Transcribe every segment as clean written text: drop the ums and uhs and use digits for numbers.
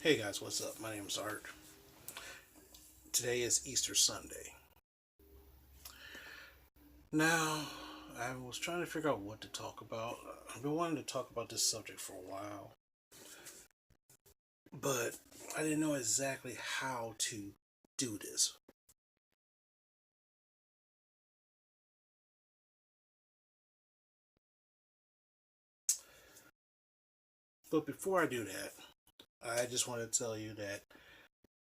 Hey guys, what's up? My name's Art. Today is Easter Sunday. Now, I was trying to figure out what to talk about. I've been wanting to talk about this subject for a while, but I didn't know exactly how to do this. But before I do that, I just want to tell you that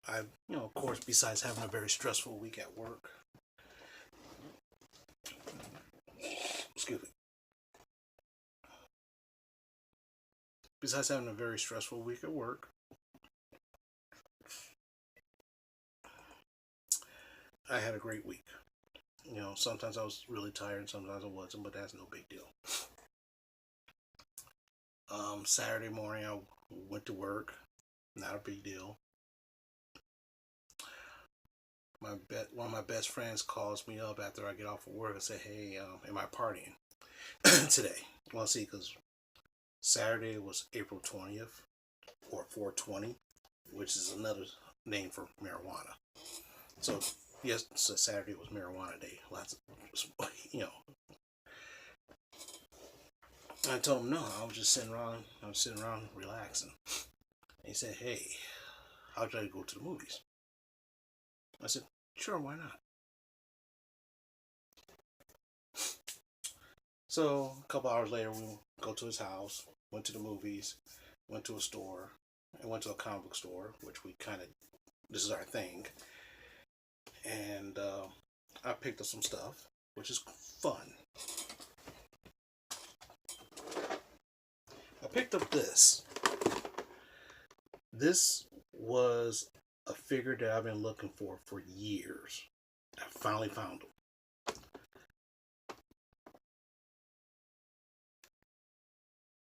of course, besides having a very stressful week at work, excuse me, besides having a very stressful week at work, I had a great week. Sometimes I was really tired, sometimes I wasn't, but that's no big deal. Saturday morning, I went to work. Not a big deal. One of my best friends calls me up after I get off of work and say, "Hey, am I partying today?" Well, see, because Saturday was April 20th or 420, which is another name for marijuana. So yes, so Saturday was marijuana day. Lots of, you know. I told him no. I was just sitting around. I was sitting around relaxing. And he said, "Hey, how'd you go to the movies?" I said, "Sure, why not?" So a couple hours later, we go to his house, went to the movies, went to a store, and went to a comic book store, which we kind of, this is our thing. And I picked up some stuff, which is fun. I picked up this. This was a figure that I've been looking for years. I finally found him.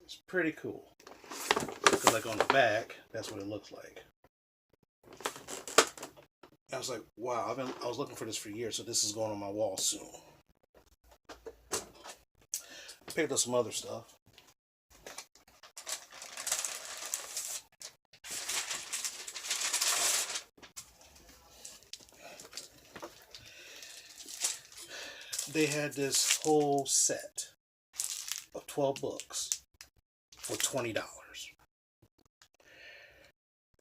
It's pretty cool. Because like on the back, that's what it looks like. I was like, wow, I was looking for this for years, so this is going on my wall soon. I picked up some other stuff. They had this whole set of 12 books for $20.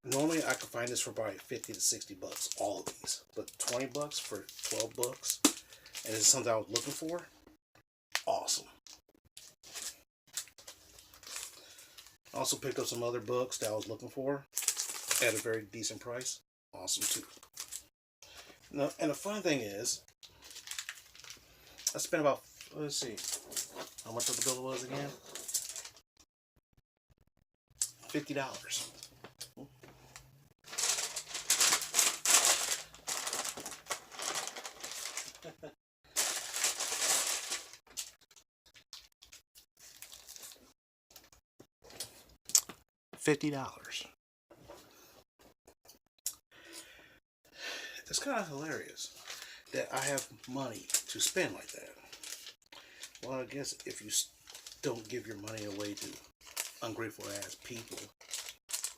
Normally I could find this for probably 50 to 60 bucks, all of these. But 20 bucks for 12 books, and it's something I was looking for. Awesome. I also picked up some other books that I was looking for at a very decent price. Awesome too. Now, and the fun thing is, I spent about, let's see, how much of the bill was again? $50. $50. It's kind of hilarious that I have money to spend like that. Well, I guess if you don't give your money away to ungrateful ass people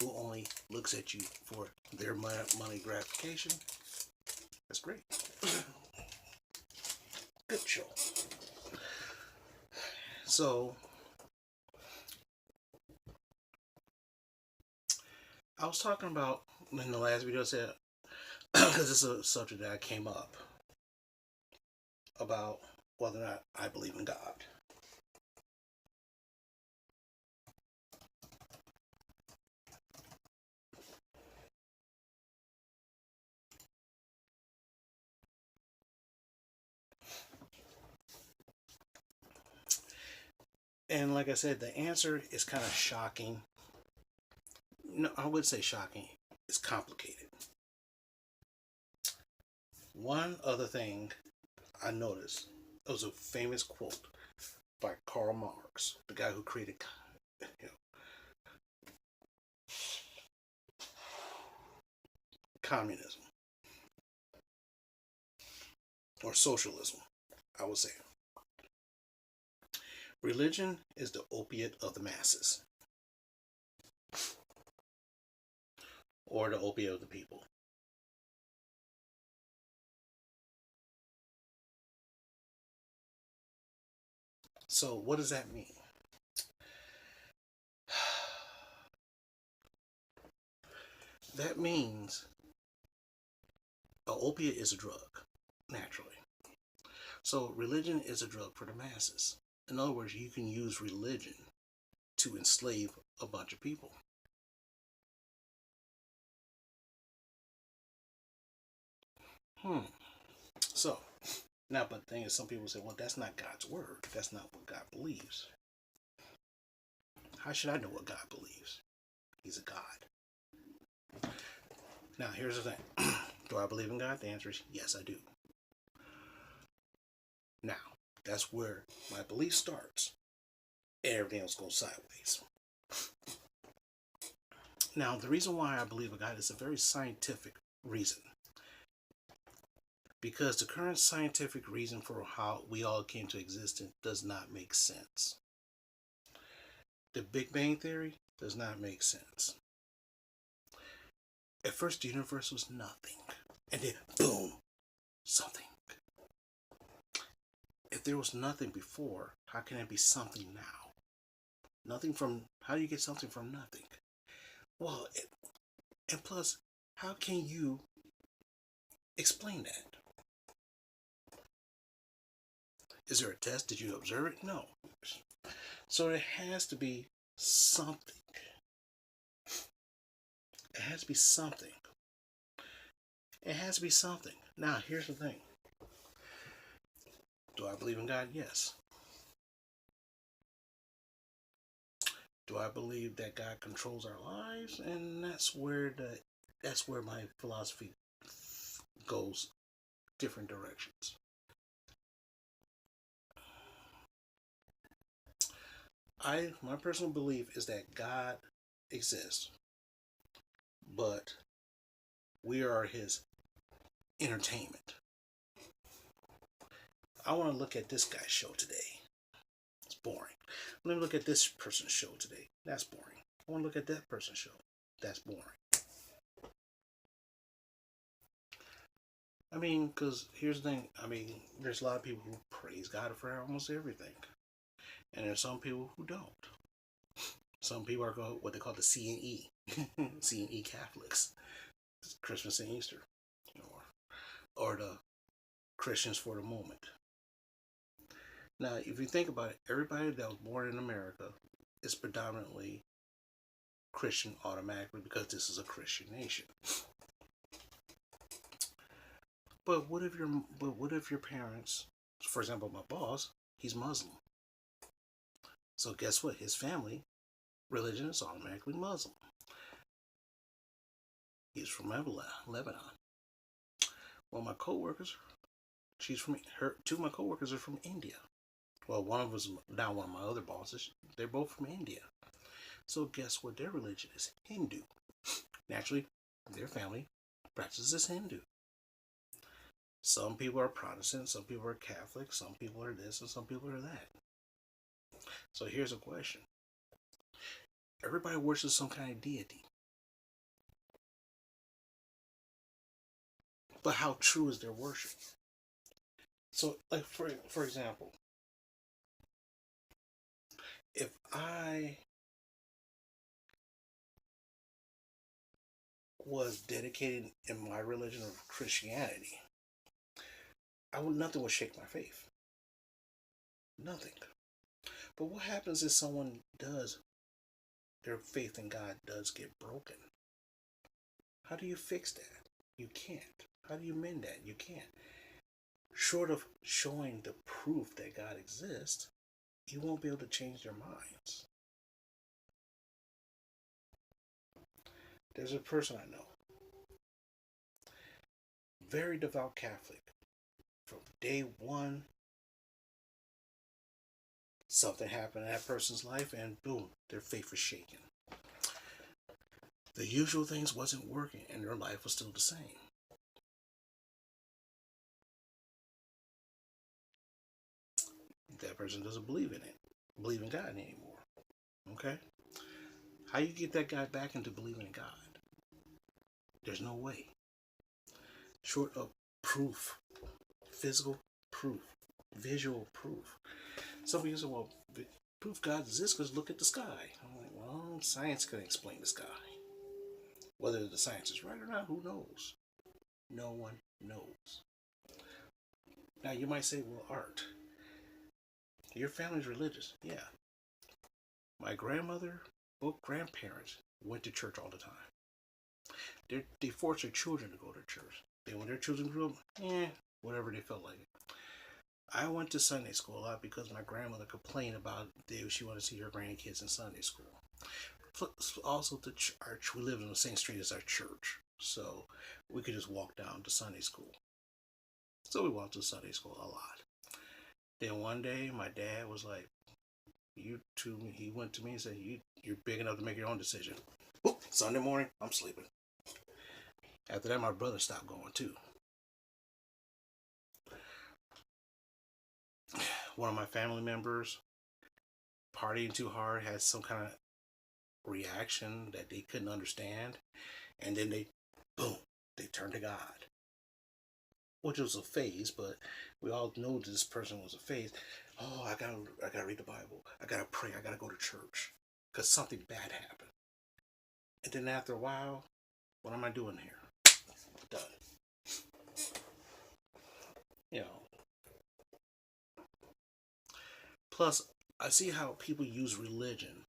who only looks at you for their money gratification, that's great. Good show. So, I was talking about in the last video, I said, because this is a subject that came up about whether or not I believe in God. And like I said, the answer is kind of shocking. No, I would say shocking. It's complicated. One other thing I noticed, it was a famous quote by Karl Marx, the guy who created you know, communism or socialism, I would say. Religion is the opiate of the masses. or the opiate of the people. So what does that mean? That means an opiate is a drug, naturally. So religion is a drug for the masses. In other words, you can use religion to enslave a bunch of people. So, now, but the thing is, some people say, well, that's not God's word. That's not what God believes. How should I know what God believes? He's a God. Now, here's the thing. Do I believe in God? The answer is yes, I do. Now, that's where my belief starts. And everything else goes sideways. Now, the reason why I believe in God is a very scientific reason. Because the current scientific reason for how we all came to existence does not make sense. The Big Bang Theory does not make sense. At first, the universe was nothing. And then, boom, something. If there was nothing before, how can it be something now? Nothing from, how do you get something from nothing? Well, and plus, how can you explain that? Is there a test? Did you observe it? No. So it has to be something. It has to be something. It has to be something. Now, here's the thing. Do I believe in God? Yes. Do I believe that God controls our lives? And that's where my philosophy goes different directions. My personal belief is that God exists, but we are his entertainment. I want to look at this guy's show today. It's boring. Let me look at this person's show today. That's boring. I want to look at that person's show. That's boring. I mean, because here's the thing. I mean, there's a lot of people who praise God for almost everything. And there's some people who don't. Some people are what they call the C&E. C&E Catholics. Christmas and Easter. Or the Christians for the moment. Now, if you think about it, everybody that was born in America is predominantly Christian automatically because this is a Christian nation. But what if your parents, for example, my boss, he's Muslim. So guess what? His family religion is automatically Muslim. He's from Lebanon. Well, my coworkers, two of my coworkers are from India. Well, one of us now one of my other bosses, they're both from India. So guess what? Their religion is Hindu. Naturally, their family practices Hindu. Some people are Protestant, some people are Catholic, some people are this, and some people are that. So here's a question. Everybody worships some kind of deity. But how true is their worship? So, like for example, if I was dedicated in my religion of Christianity, nothing would shake my faith. Nothing. But what happens if their faith in God does get broken? How do you fix that? You can't. How do you mend that? You can't. Short of showing the proof that God exists, you won't be able to change their minds. There's a person I know, very devout Catholic. From day one, something happened in that person's life and boom, their faith was shaken. The usual things wasn't working and their life was still the same. That person doesn't believe in God anymore. Okay? How you get that guy back into believing in God? There's no way. Short of proof, physical proof, visual proof. Some people say, well, proof God exists because look at the sky. I'm like, well, science can explain the sky. Whether the science is right or not, who knows? No one knows. Now, you might say, well, Art, your family's religious. Yeah. My grandmother, both grandparents, went to church all the time. They forced their children to go to church. Then when their children grew up, whatever they felt like. I went to Sunday school a lot because my grandmother complained about she wanted to see her grandkids in Sunday school. Also, the church, we lived in the same street as our church, so we could just walk down to Sunday school. So we walked to Sunday school a lot. Then one day, my dad was like, he went to me and said, you're big enough to make your own decision. Whoop, Sunday morning, I'm sleeping. After that, my brother stopped going too. One of my family members, partying too hard, had some kind of reaction that they couldn't understand, and then they turned to God, which was a phase, but we all know this person was a phase. Oh, I gotta read the Bible, I gotta pray, I gotta go to church because something bad happened. And then after a while, what am I doing here? Done. You know. Plus, I see how people use religion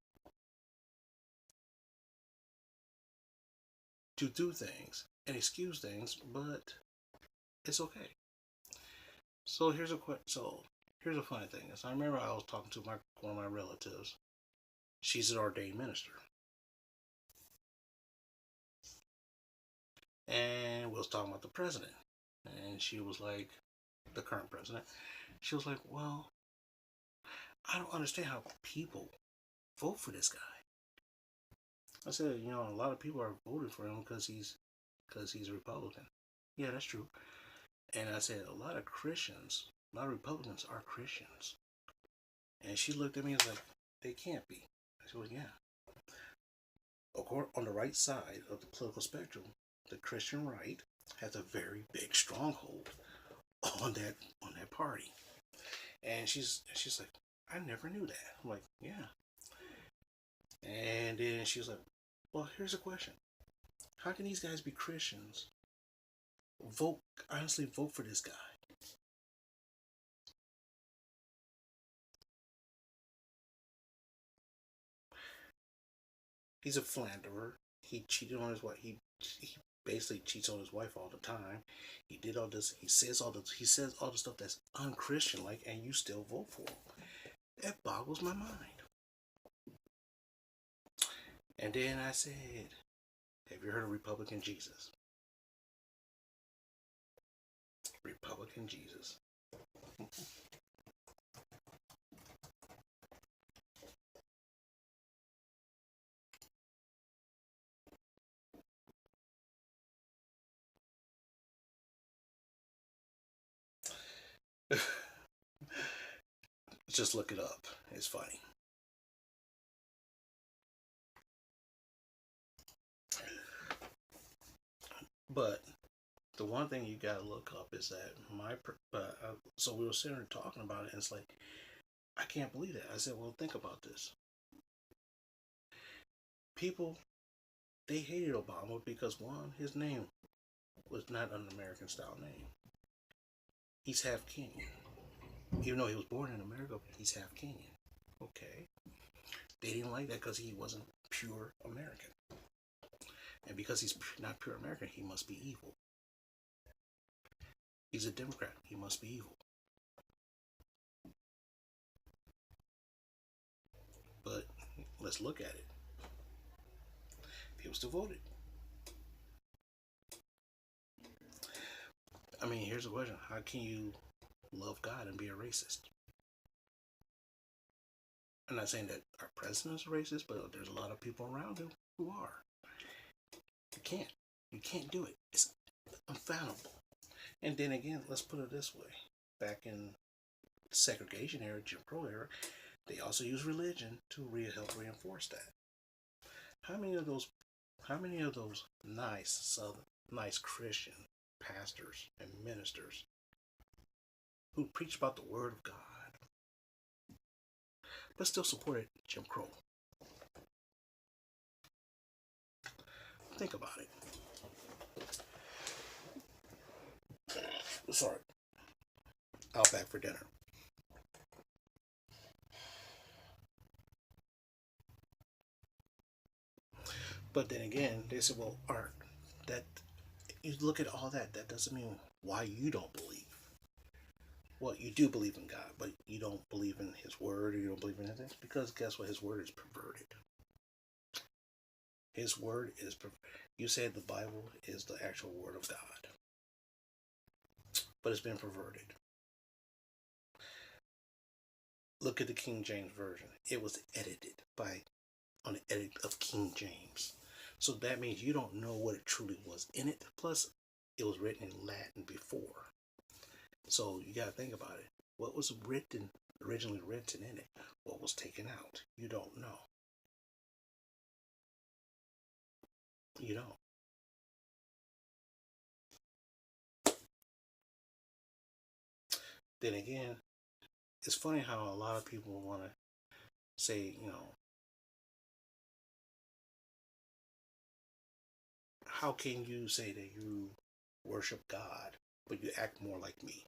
to do things and excuse things, but it's okay. So here's a funny thing. I remember I was talking to one of my relatives. She's an ordained minister, and we was talking about the president, and she was like, the current president. She was like, well, I don't understand how people vote for this guy. I said, a lot of people are voting for him because he's Republican. Yeah, that's true. And I said, a lot of Republicans are Christians. And she looked at me and was like, they can't be. I said, well, yeah. Of course, on the right side of the political spectrum, the Christian right has a very big stronghold on that party. And she's like, I never knew that. I'm like, yeah. And then she was like, well, here's a question. How can these guys be Christians? Honestly vote for this guy. He's a philanderer. He cheated on his wife. He basically cheats on his wife all the time. He did all this. He says all the stuff that's unchristian like, and you still vote for him. That boggles my mind. And then I said, have you heard of Republican Jesus? Republican Jesus. Just look it up. It's funny. But the one thing you gotta look up is that so we were sitting there talking about it, and it's like, I can't believe that. I said, well, think about this. People, they hated Obama because, one, his name was not an American style name. He's half Kenyan. Even though he was born in America, he's half Kenyan. Okay. They didn't like that because he wasn't pure American. And because he's not pure American, he must be evil. He's a Democrat. He must be evil. But let's look at it. People still voted. I mean, here's the question. How can you love God and be a racist? I'm not saying that our president's a racist, but there's a lot of people around him who are. You can't do it. It's unfathomable. And then again, let's put it this way. Back in segregation era, Jim Crow era, they also used religion to help reinforce that. How many of those How many of those nice Southern, nice Christian pastors and ministers who preach about the Word of God, but still supported Jim Crow? Think about it. Sorry, out back for dinner. But then again, they said, well, Art, that you look at all that, that doesn't mean why you don't believe. Well, you do believe in God, but you don't believe in His Word, or you don't believe in anything. Because guess what? His Word is perverted. His Word is you said the Bible is the actual Word of God, but it's been perverted. Look at the King James Version. It was edited by on the edit of King James. So that means you don't know what it truly was in it. Plus, it was written in Latin before. So you got to think about it. What was written, originally written in it? What was taken out? You don't know. You don't. Then again, it's funny how a lot of people want to say, how can you say that you worship God, but you act more like me?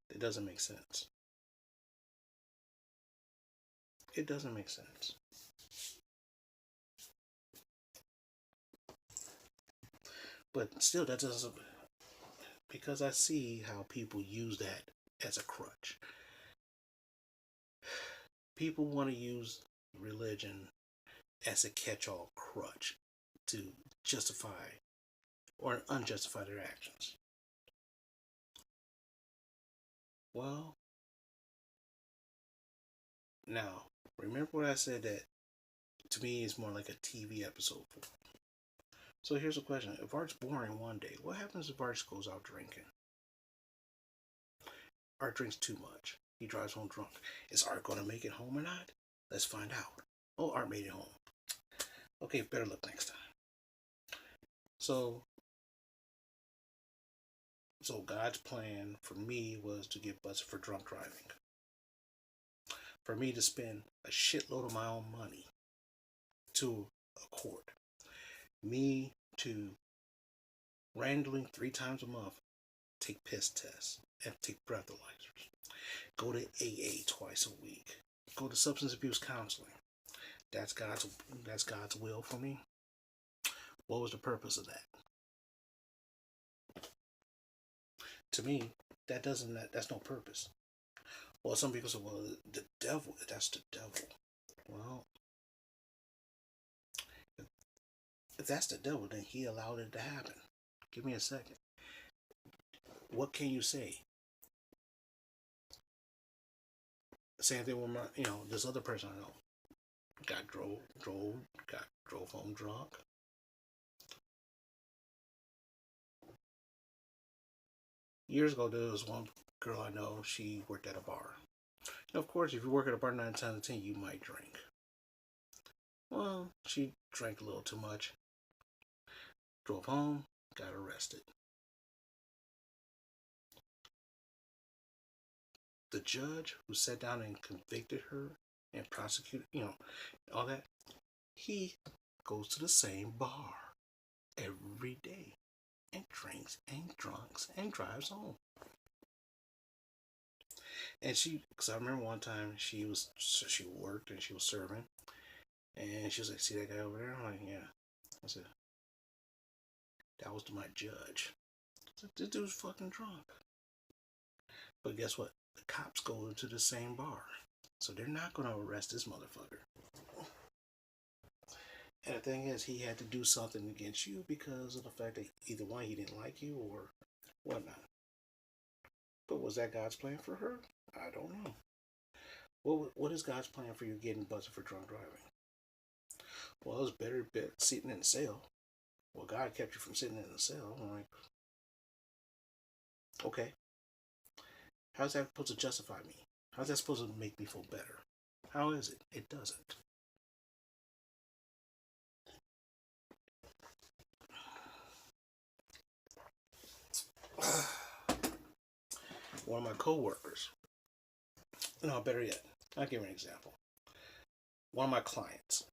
It doesn't make sense. It doesn't make sense. But still, that doesn't, because I see how people use that as a crutch. People want to use religion as a catch-all crutch to justify or unjustify their actions. Well, now, remember what I said that to me is more like a TV episode. So here's a question. If Art's boring one day, what happens if Art goes out drinking? Art drinks too much. He drives home drunk. Is Art going to make it home or not? Let's find out. Oh, Art made it home. Okay, better luck next time. So God's plan for me was to get busted for drunk driving. For me to spend a shitload of my own money to a court. Me to randomly 3 times a month take piss tests and take breathalyzers. Go to AA twice a week. Go to substance abuse counseling. That's God's will for me. What was the purpose of that? To me, that's no purpose. Well, some people say, well, the devil, that's the devil. Well, if that's the devil, then he allowed it to happen. Give me a second. What can you say? Same thing with my, this other person I know. Drove home drunk. Years ago, there was one girl I know. She worked at a bar. And of course, if you work at a bar 9 times out of 10, you might drink. Well, she drank a little too much. Drove home, got arrested. The judge who sat down and convicted her and prosecuted, all that, he goes to the same bar every day and drinks and drunks and drives home. And because I remember one time she worked and she was serving, and she was like, "See that guy over there?" I'm like, "Yeah." I said, "That was my judge." I said, "This dude's fucking drunk." But guess what? The cops go into the same bar, so they're not gonna arrest this motherfucker. And the thing is, he had to do something against you because of the fact that either one, he didn't like you or whatnot. But was that God's plan for her? I don't know. What is God's plan for you getting busted for drunk driving? Well, it was better sitting in the cell. Well, God kept you from sitting in the cell. I'm like, okay. How's that supposed to justify me? How's that supposed to make me feel better? How is it? It doesn't. One of my coworkers, no, better yet, I'll give you an example. One of my clients,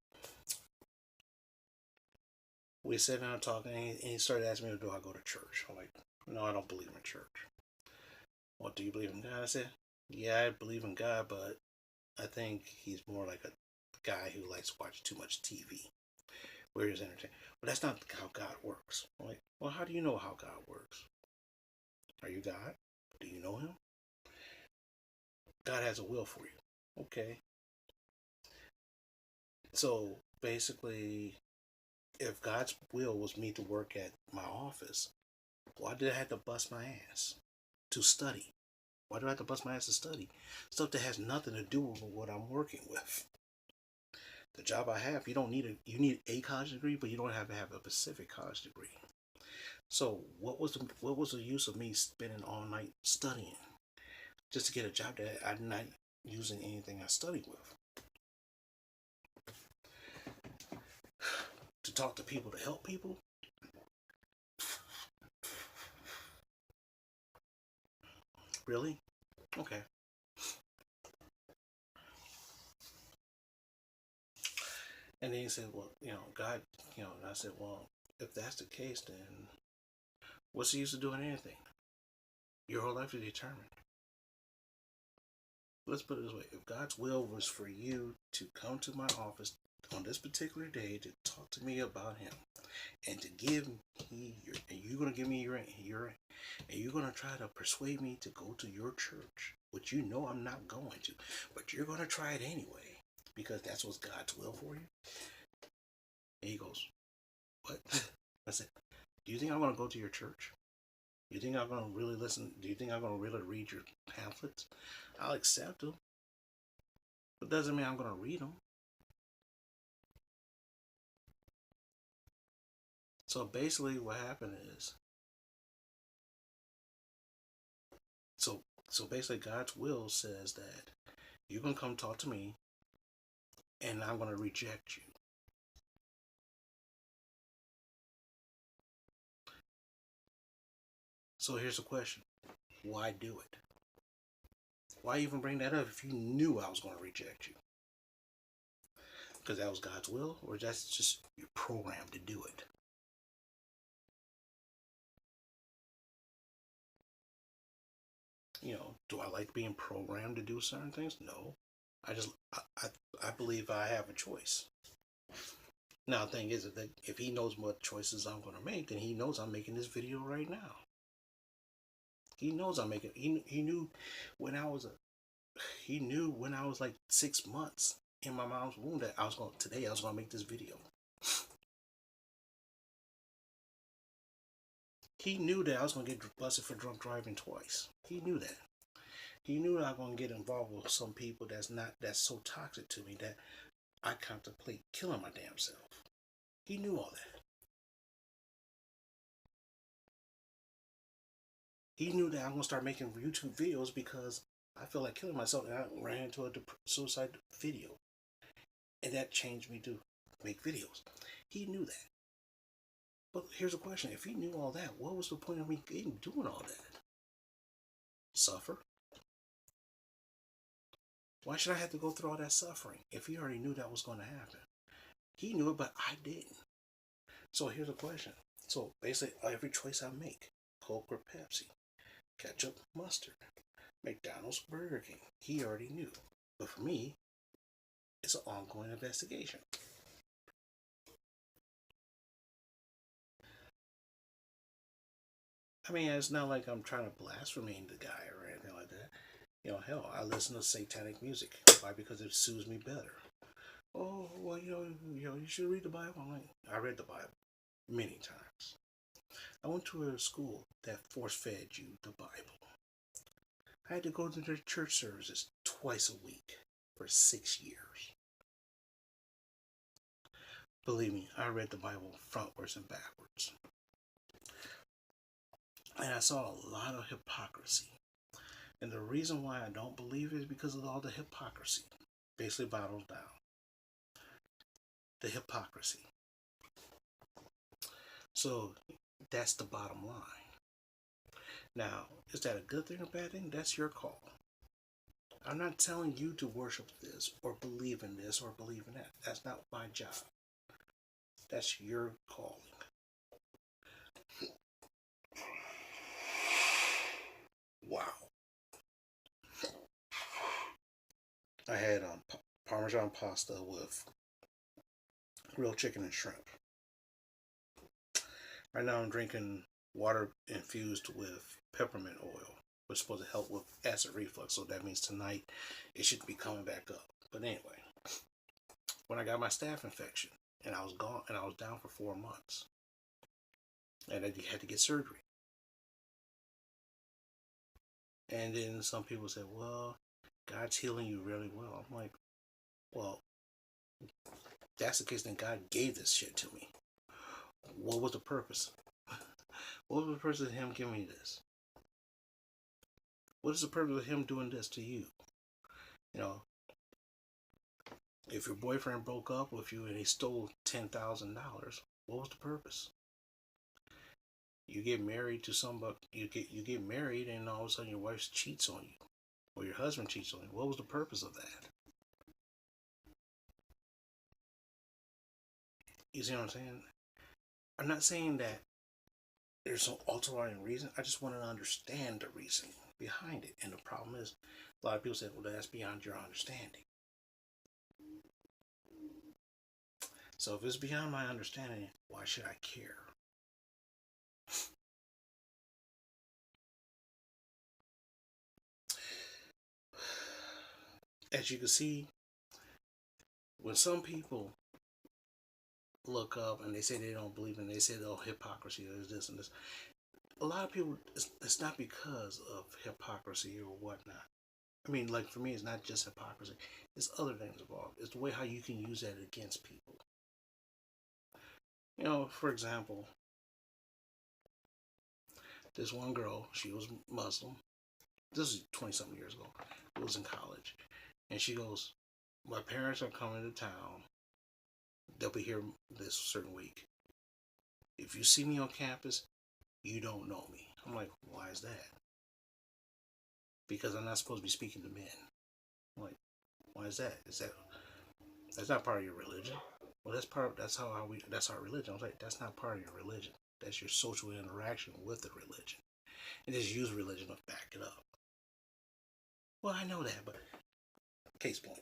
we were sitting down talking, and he started asking me, do I go to church? I'm like, no, I don't believe in church. Well, do you believe in God? I said, yeah, I believe in God, but I think he's more like a guy who likes to watch too much TV, where he's entertained. But that's not how God works. I'm like, well, how do you know how God works? Are you God? Do you know him? God has a will for you. Okay. So basically, if God's will was me to work at my office, why did I have to bust my ass to study? Why do I have to bust my ass to study stuff that has nothing to do with what I'm working with? The job I have, you need a college degree, but you don't have to have a specific college degree. So what was the use of me spending all night studying just to get a job that I'm not using anything I studied with? To talk to people, to help people? Really? Okay. And then he said, well, God, and I said, well, if that's the case, then what's the use of doing anything? Your whole life is determined. Let's put it this way. If God's will was for you to come to my office on this particular day to talk to me about him and to give me and you're going to give me your, and you're going to try to persuade me to go to your church, which you know I'm not going to, but you're going to try it anyway because that's what's God's will for you. And he goes, what? I said, do you think I'm going to go to your church? Do you think I'm going to really listen? Do you think I'm going to really read your pamphlets? I'll accept them. But doesn't mean I'm going to read them. So basically what happened is, so basically God's will says that you're going to come talk to me and I'm going to reject you. So here's the question. Why do it? Why even bring that up if you knew I was going to reject you? Because that was God's will, or that's just you're programmed to do it? Do I like being programmed to do certain things? No. I believe I have a choice. Now the thing is that if he knows what choices I'm going to make, then he knows I'm making this video right now. He knows I'm making. He knew when I was he knew when I was like 6 months in my mom's womb that I was going to make this video. He knew that I was going to get busted for drunk driving twice. He knew that. He knew that I was going to get involved with some people that's so toxic to me that I contemplate killing my damn self. He knew all that. He knew that I'm going to start making YouTube videos because I feel like killing myself, and I ran into a suicide video. And that changed me to make videos. He knew that. But here's a question. If he knew all that, what was the point of me doing all that? Suffer? Why should I have to go through all that suffering if he already knew that was going to happen? He knew it, but I didn't. So here's a question. So basically, every choice I make, Coke or Pepsi, ketchup, mustard, McDonald's, Burger King, he already knew. But for me, it's an ongoing investigation. I mean, it's not like I'm trying to blaspheme the guy or anything like that. Hell, I listen to satanic music. Why? Because it soothes me better. Oh, well, you should read the Bible. I'm like, I read the Bible many times. I went to a school that force-fed you the Bible. I had to go to their church services twice a week for 6 years. Believe me, I read the Bible frontwards and backwards. And I saw a lot of hypocrisy. And the reason why I don't believe it is because of all the hypocrisy. Basically bottles down. The hypocrisy. So that's the bottom line. Now, is that a good thing or bad thing? That's your call. I'm not telling you to worship this or believe in this or believe in that. That's not my job. That's your calling. Wow. I had Parmesan pasta with grilled chicken and shrimp. Right now I'm drinking water infused with peppermint oil, which is supposed to help with acid reflux. So that means tonight it should be coming back up. But anyway, when I got my staph infection and I was gone and I was down for 4 months and I had to get surgery. And then some people said, well, God's healing you really well. I'm like, well, that's the case, then God gave this shit to me. What was the purpose? What was the purpose of him giving me this? What is the purpose of him doing this to you? You know, if your boyfriend broke up with you and he stole $10,000, what was the purpose? You get married to somebody, you get married, and all of a sudden your wife cheats on you, or your husband cheats on you. What was the purpose of that? You see what I'm saying? I'm not saying that there's some ulterior reason. I just want to understand the reason behind it. And the problem is, a lot of people say, well, that's beyond your understanding. So if it's beyond my understanding, why should I care? As you can see, when some people look up and they say they don't believe in, they say, oh, hypocrisy, there's this and this. A lot of people, it's not because of hypocrisy or whatnot. I mean, like for me, it's not just hypocrisy. It's other things involved. It's the way how you can use that against people. You know, for example, this one girl, she was Muslim. This is 20-something years ago. It was in college. And she goes, my parents are coming to town. They'll be here this certain week. If you see me on campus, you don't know me. I'm like, why is that? Because I'm not supposed to be speaking to men. I'm like, why is that? That's not part of your religion? Well, that's our religion. I was like, that's not part of your religion. That's your social interaction with the religion. And just use religion to back it up. Well, I know that, but case point.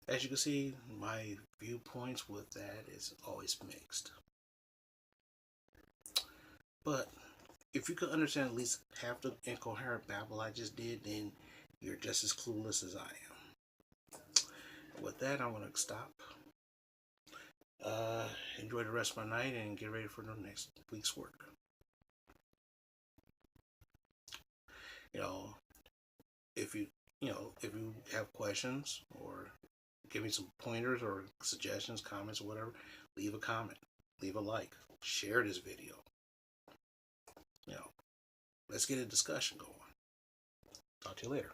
As you can see, my viewpoints with that is always mixed. But if you could understand at least half the incoherent babble I just did, then you're just as clueless as I am. With that, I'm going to stop. Enjoy the rest of my night and get ready for the next week's work. You know, if you have questions or give me some pointers or suggestions, comments, or whatever, leave a comment, leave a like, share this video. You know, let's get a discussion going. Talk to you later.